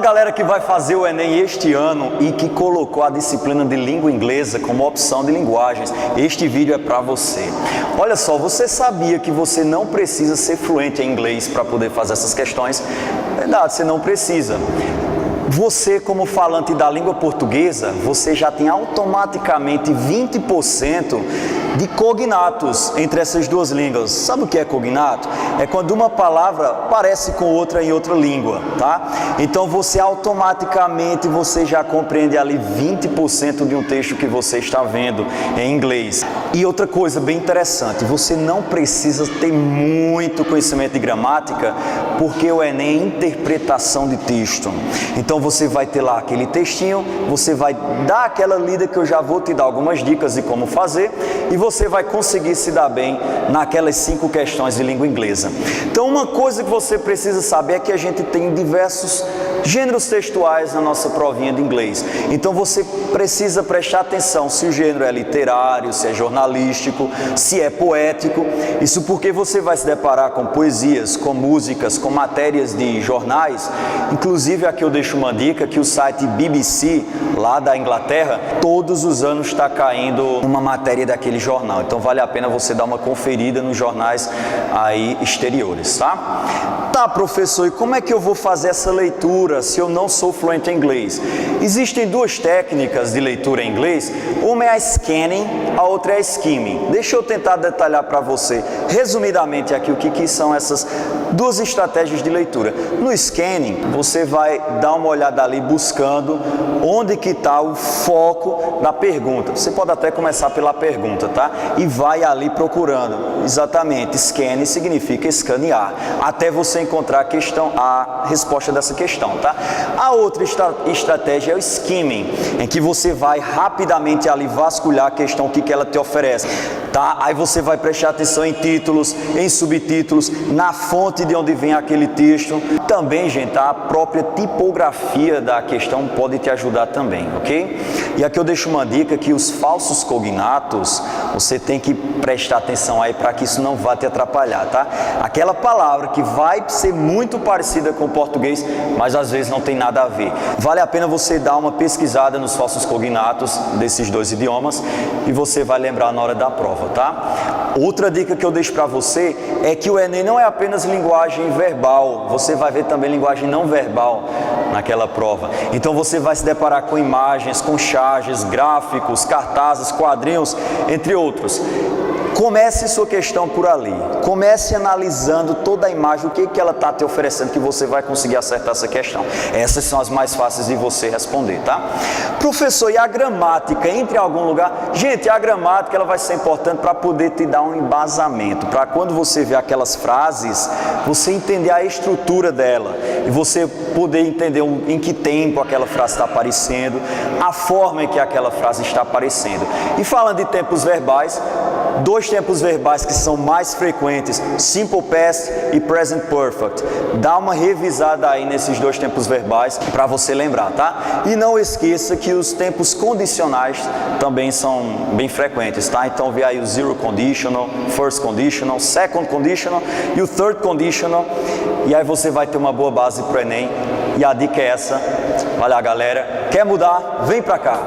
galera que vai fazer o Enem este ano e que colocou a disciplina de língua inglesa como opção de linguagens, este vídeo é para você. Olha só, você sabia que você não precisa ser fluente em inglês para poder fazer essas questões? Verdade, você não precisa. Você, como falante da língua portuguesa, você já tem automaticamente 20% de cognatos entre essas duas línguas. Sabe o que é cognato? É quando uma palavra parece com outra em outra língua, tá? Então você automaticamente já compreende ali 20% de um texto que você está vendo em inglês. E outra coisa bem interessante, você não precisa ter muito conhecimento de gramática, porque o Enem é interpretação de texto. Então você vai ter lá aquele textinho, você vai dar aquela lida que eu já vou te dar algumas dicas de como fazer e você vai conseguir se dar bem naquelas 5 questões de língua inglesa. Então uma coisa que você precisa saber é que a gente tem diversos gêneros textuais na nossa provinha de inglês. Então você precisa prestar atenção se o gênero é literário, se é jornalístico, se é poético. Isso porque você vai se deparar com poesias, com músicas, com matérias de jornais. Inclusive aqui eu deixo uma dica que o site BBC, lá da Inglaterra, todos os anos está caindo uma matéria daquele jornal. Então vale a pena você dar uma conferida nos jornais aí exteriores, tá? Tá, professor, e como é que eu vou fazer essa leitura se eu não sou fluente em inglês? Existem 2 técnicas de leitura em inglês, uma é a scanning, a outra é a skimming. Deixa eu tentar detalhar para você, resumidamente aqui, o que são essas 2 estratégias de leitura. No scanning, você vai dar uma olhada ali buscando onde que está o foco da pergunta. Você pode até começar pela pergunta, tá? E vai ali procurando. Exatamente, scanning significa escanear, até você encontrar a resposta dessa questão, tá? A outra estratégia é o skimming, em que você vai rapidamente ali vasculhar a questão, o que ela te oferece, tá? Aí você vai prestar atenção em títulos, em subtítulos, na fonte de onde vem aquele texto. Também, gente, a própria tipografia da questão pode te ajudar também, ok? E aqui eu deixo uma dica que os falsos cognatos, você tem que prestar atenção aí para que isso não vá te atrapalhar, tá? Aquela palavra que vai ser muito parecida com o português, mas às vezes não tem nada a ver. Vale a pena você dar uma pesquisada nos falsos cognatos desses 2 idiomas e você vai lembrar na hora da prova, tá? Outra dica que eu deixo para você é que o Enem não é apenas linguagem verbal, você vai ver também linguagem não verbal naquela prova. Então você vai se deparar com imagens, com charges, gráficos, cartazes, quadrinhos, entre outros. Comece sua questão por ali, comece analisando toda a imagem, o que ela está te oferecendo, que você vai conseguir acertar essa questão. Essas são as mais fáceis de você responder, tá? Professor, e a gramática entra em algum lugar? Gente, a gramática ela vai ser importante para poder te dar um embasamento, para quando você ver aquelas frases, você entender a estrutura dela e você poder entender em que tempo aquela frase está aparecendo, a forma em que aquela frase está aparecendo. E falando de tempos verbais, 2 tempos verbais que são mais frequentes, Simple Past e Present Perfect. Dá uma revisada aí nesses 2 tempos verbais para você lembrar, tá? E não esqueça que os tempos condicionais também são bem frequentes, tá? Então vê aí o Zero Conditional, First Conditional, Second Conditional e o Third Conditional. E aí você vai ter uma boa base para o Enem. E a dica é essa. Olha, galera, quer mudar? Vem para cá!